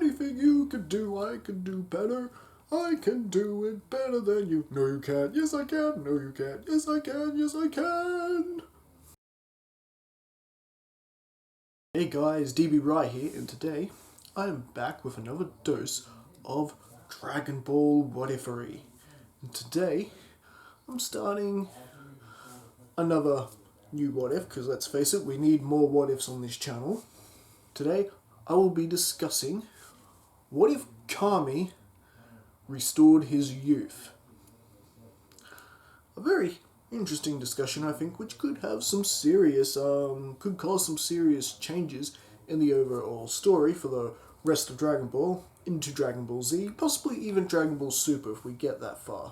Anything you can do, I can do better. I can do it better than you. No, you can't. Yes, I can. No, you can't. Yes, I can. Yes, I can. Hey guys, DB Right here, and today I am back with another dose of Dragon Ball What-Ifery. And today I'm starting another new What If, because let's face it, we need more What Ifs on this channel. Today I will be discussing what if Kami restored his youth. A very interesting discussion, I think, which could have some serious, could cause some serious changes in the overall story for the rest of Dragon Ball, into Dragon Ball Z, possibly even Dragon Ball Super if we get that far.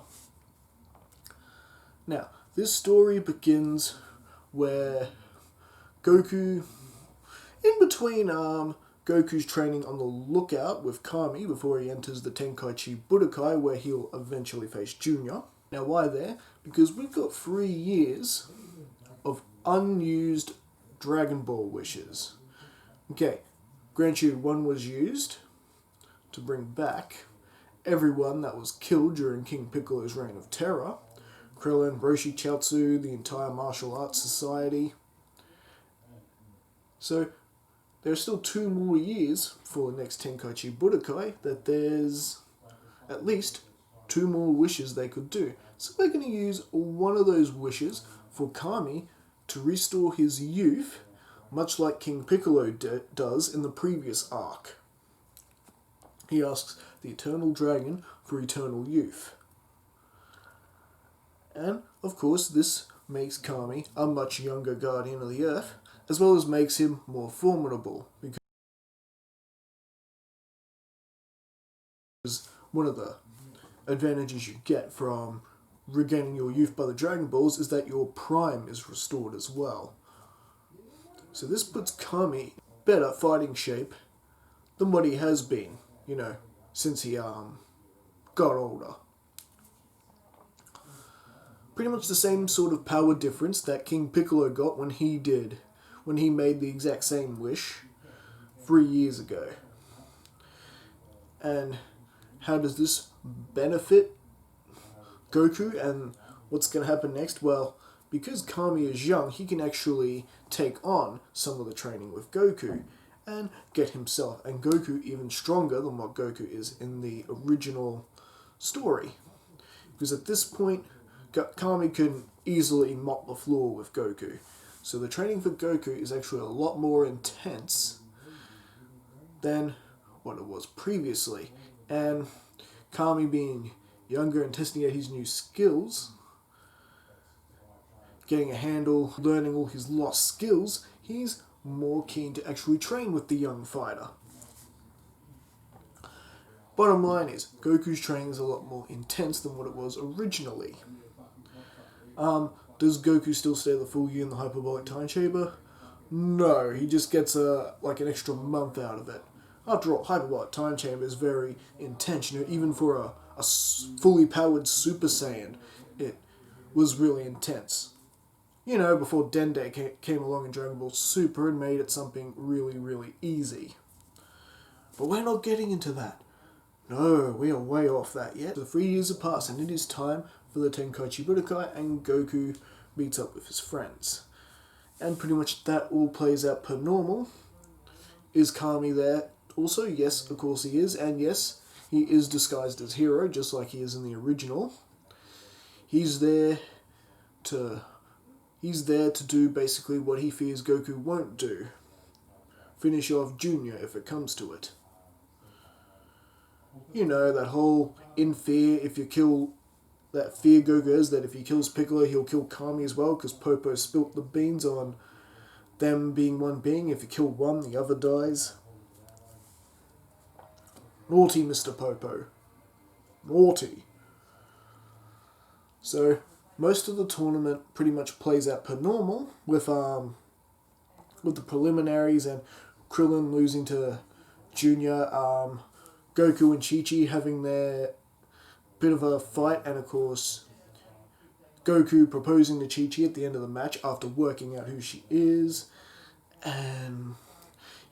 Now, this story begins where Goku, in between Goku's training on the lookout with Kami before he enters the Tenkaichi Budokai, where he'll eventually face Junior. Now, why there? Because we've got 3 years of unused Dragon Ball wishes. Okay, grant you, one was used to bring back everyone that was killed during King Piccolo's reign of terror. Krillin, Roshi, Chiaotzu, the entire martial arts society. So, there are still 2 more years for the next Tenkaichi Budokai that there's at least 2 more wishes they could do. So they're going to use one of those wishes for Kami to restore his youth, much like King Piccolo does in the previous arc. He asks the Eternal Dragon for eternal youth. And, of course, this makes Kami a much younger Guardian of the Earth, as well as makes him more formidable, because one of the advantages you get from regaining your youth by the Dragon Balls is that your prime is restored as well. So this puts Kami in better fighting shape than what he has been, since he got older. Pretty much the same sort of power difference that King Piccolo got when he made the exact same wish 3 years ago. And how does this benefit Goku and what's going to happen next? Well, because Kami is young, he can actually take on some of the training with Goku and get himself and Goku even stronger than what Goku is in the original story. Because at this point, Kami can easily mop the floor with Goku. So the training for Goku is actually a lot more intense than what it was previously. And Kami being younger and testing out his new skills, getting a handle, learning all his lost skills, he's more keen to actually train with the young fighter. Bottom line is, Goku's training is a lot more intense than what it was originally. Does Goku still stay the full year in the hyperbolic time chamber? No, he just gets an extra month out of it. After all, hyperbolic time chamber is very intense. Even for a fully powered Super Saiyan, it was really intense. Before Dende came along in Dragon Ball Super and made it something really, really easy. But we're not getting into that. No, we are way off that yet. The 3 years have passed, and it is time for the Tenkaichi Budokai, and Goku meets up with his friends. And pretty much that all plays out per normal. Is Kami there? Also, yes, of course he is, and yes, he is disguised as Hero, just like he is in the original. He's there to do basically what he fears Goku won't do. Finish off Junior if it comes to it. That whole in fear, that fear Goku has, that if he kills Piccolo, he'll kill Kami as well, because Popo spilt the beans on them being one being. If you kill one, the other dies. Naughty Mr. Popo. Naughty. So, most of the tournament pretty much plays out per normal, with the preliminaries and Krillin losing to Junior, Goku and Chi-Chi having their bit of a fight, and of course Goku proposing to Chi-Chi at the end of the match after working out who she is, and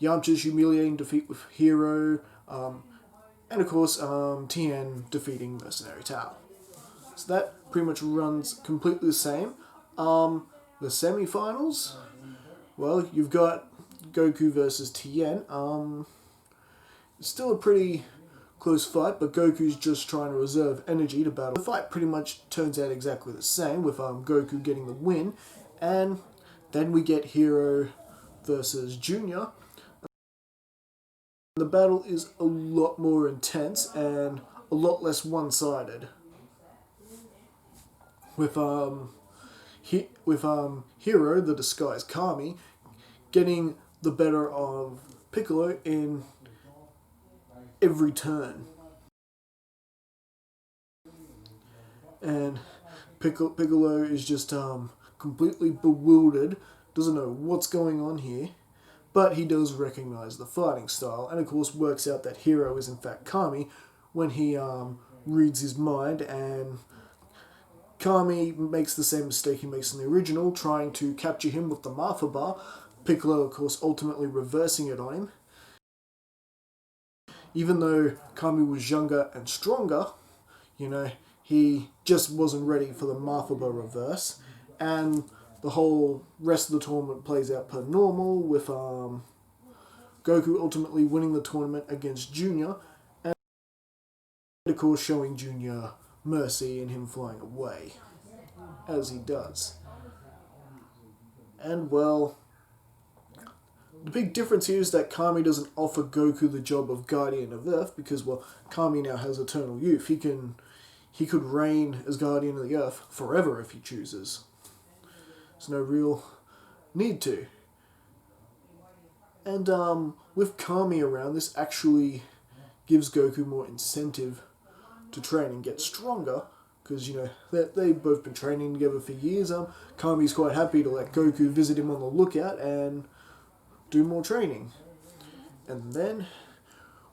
Yamcha's humiliating defeat with Hero, and of course Tien defeating Mercenary Tao. So that pretty much runs completely the same. The semi-finals, well, you've got Goku versus Tien. It's still a pretty close fight, but Goku's just trying to reserve energy to battle. The fight pretty much turns out exactly the same, with Goku getting the win, and then we get Hero versus Junior. The battle is a lot more intense and a lot less one-sided. With Hero, the disguised Kami, getting the better of Piccolo in every turn. And Piccolo is just completely bewildered, doesn't know what's going on here, but he does recognize the fighting style, and of course works out that Hero is in fact Kami when he reads his mind, and Kami makes the same mistake he makes in the original, trying to capture him with the Martha Bar. Piccolo, of course, ultimately reversing it on him. Even though Kami was younger and stronger, he just wasn't ready for the Martha Bar reverse, and the whole rest of the tournament plays out per normal, with Goku ultimately winning the tournament against Junior, and of course showing Junior mercy and him flying away, as he does. And well, the big difference here is that Kami doesn't offer Goku the job of Guardian of Earth, because, well, Kami now has eternal youth. He could reign as Guardian of the Earth forever if he chooses. There's no real need to. And with Kami around, this actually gives Goku more incentive to train and get stronger, because, they've both been training together for years. Kami's quite happy to let Goku visit him on the lookout and do more training. And then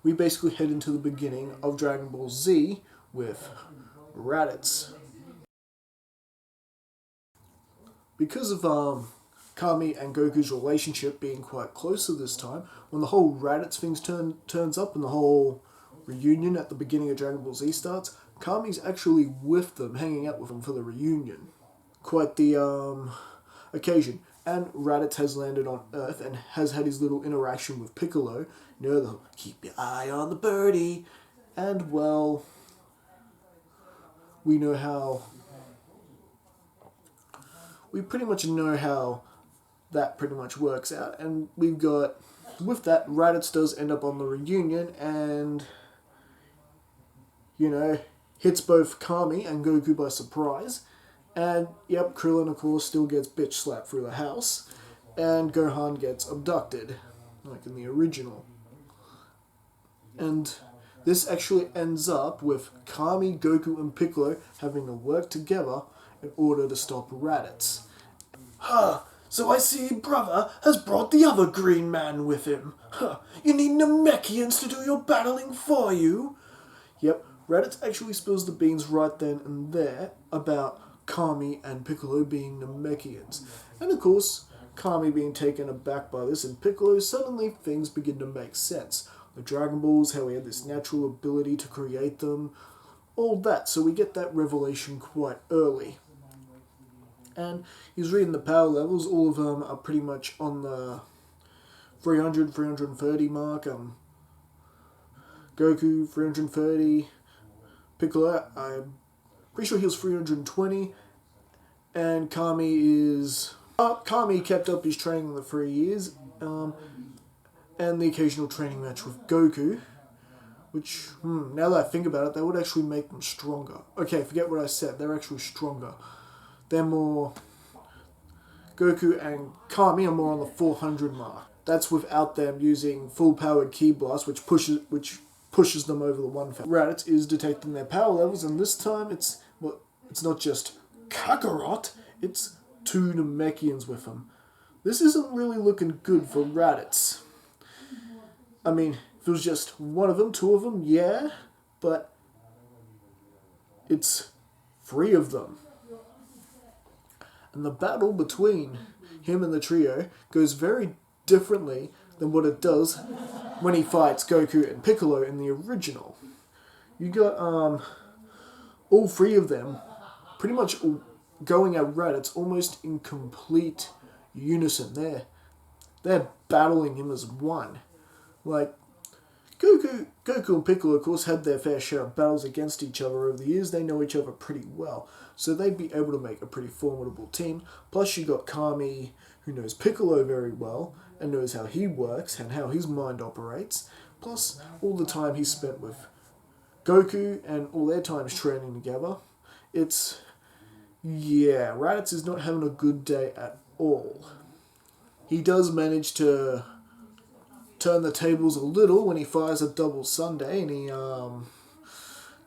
we basically head into the beginning of Dragon Ball Z with Raditz. Because of Kami and Goku's relationship being quite closer this time, when the whole Raditz thing turns up and the whole reunion at the beginning of Dragon Ball Z starts, Kami's actually with them, hanging out with them for the reunion. Quite the occasion. And Raditz has landed on Earth and has had his little interaction with Piccolo. The keep your eye on the birdie. And, well, we pretty much know how that pretty much works out. And we've got, with that, Raditz does end up on the reunion and, hits both Kami and Goku by surprise. And, yep, Krillin, of course, still gets bitch slapped through the house. And Gohan gets abducted, like in the original. And this actually ends up with Kami, Goku, and Piccolo having to work together in order to stop Raditz. So I see brother has brought the other green man with him. You need Namekians to do your battling for you? Yep, Raditz actually spills the beans right then and there about Kami and Piccolo being Namekians. And of course, Kami being taken aback by this, and Piccolo, suddenly things begin to make sense. The Dragon Balls, how he had this natural ability to create them, all that. So we get that revelation quite early. And he's reading the power levels. All of them are pretty much on the 300, 330 mark. Goku, 330. Piccolo, I'm pretty sure he was 320. And Kami is... Kami kept up his training in the 3 years. And the occasional training match with Goku. Which, now that I think about it, that would actually make them stronger. Okay, forget what I said. They're actually stronger. They're more... Goku and Kami are more on the 400 mark. That's without them using full-powered Ki Blast, which pushes them over the 1,000. Raditz is detecting their power levels, and this time it's not just Kakarot, it's 2 Namekians with him. This isn't really looking good for Raditz. I mean, if it was just one of them, 2 of them, yeah, but it's 3 of them. And the battle between him and the trio goes very differently than what it does when he fights Goku and Piccolo in the original. You got all three of them pretty much going at Raditz almost in complete unison. They're battling him as one. Like, Goku and Piccolo, of course, had their fair share of battles against each other over the years. They know each other pretty well, so they'd be able to make a pretty formidable team. Plus, you got Kami, who knows Piccolo very well, and knows how he works and how his mind operates. Plus, all the time he spent with Goku and all their times training together. Raditz is not having a good day at all. He does manage to turn the tables a little when he fires a double Sunday, and he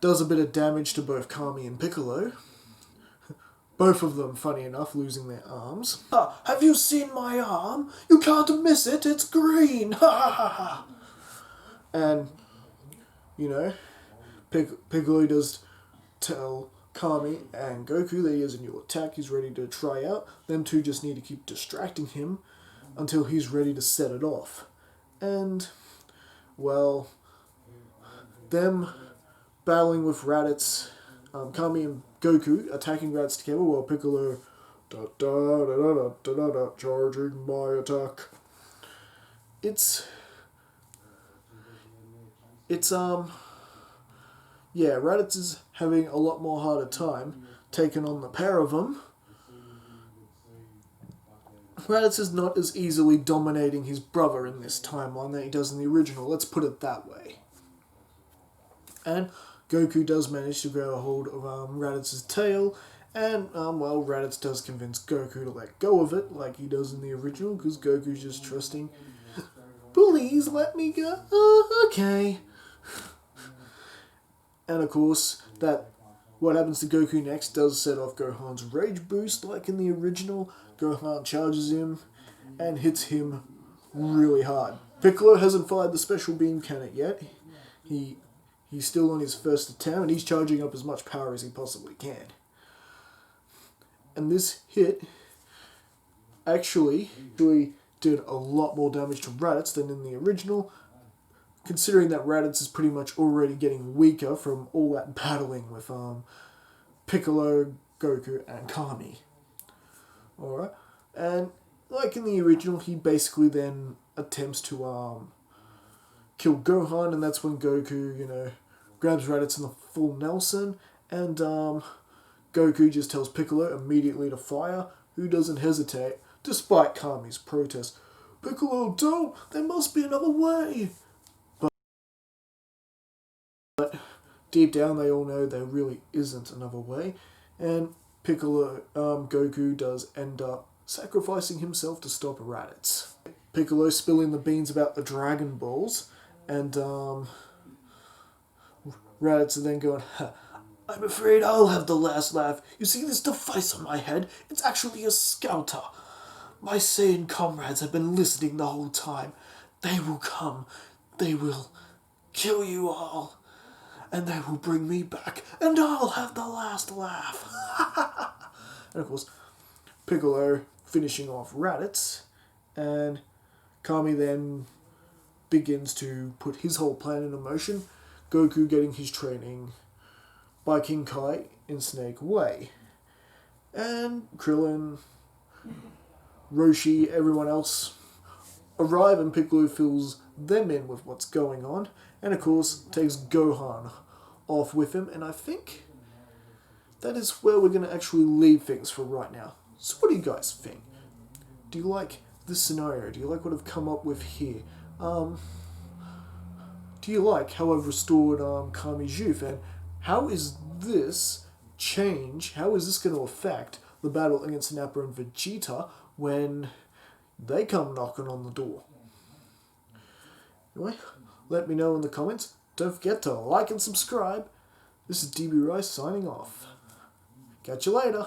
does a bit of damage to both Kami and Piccolo. Both of them, funny enough, losing their arms. Have you seen my arm? You can't miss it, it's green! Ha ha ha ha! And, you know, Piccolo does tell Kami and Goku that he has a new attack he's ready to try out. Them two just need to keep distracting him until he's ready to set it off. And, well, them battling with Raditz, Kami and Goku attacking Raditz together while Piccolo charging my attack. Raditz is having a lot more harder time taking on the pair of them. Raditz is not as easily dominating his brother in this timeline that he does in the original, let's put it that way. And Goku does manage to grab a hold of Raditz's tail, and, Raditz does convince Goku to let go of it, like he does in the original, because Goku's just trusting, please let me go, okay. And of course, what happens to Goku next does set off Gohan's rage boost, like in the original. Gohan charges him and hits him really hard. Piccolo hasn't fired the special beam cannon yet. He's still on his first attempt, and he's charging up as much power as he possibly can. And this hit actually did a lot more damage to Raditz than in the original, considering that Raditz is pretty much already getting weaker from all that battling with Piccolo, Goku, and Kami. Alright, and like in the original, he basically then attempts to kill Gohan, and that's when Goku, grabs Raditz in the full Nelson, and Goku just tells Piccolo immediately to fire, who doesn't hesitate, despite Kami's protest. Piccolo, don't! There must be another way! But deep down, they all know there really isn't another way, and Goku does end up sacrificing himself to stop Raditz. Piccolo spilling the beans about the DragonBalls, and Raditz is then going, I'm afraid I'll have the last laugh. You see this device on my head? It's actually a scouter. My Saiyan comrades have been listening the whole time. They will come. They will kill you all. And they will bring me back, and I'll have the last laugh. And of course, Piccolo finishing off Raditz, and Kami then begins to put his whole plan into motion, Goku getting his training by King Kai in Snake Way. And Krillin, Roshi, everyone else arrive, and Piccolo fills them in with what's going on, and of course takes Gohan off with him, and I think that is where we're going to actually leave things for right now. So what do you guys think? Do you like this scenario? Do you like what I've come up with here? Do you like how I've restored Kami's youth, and how is this going to affect the battle against Nappa and Vegeta when they come knocking on the door? Anyway, let me know in the comments. Don't forget to like and subscribe. This is DB Rice signing off. Catch you later.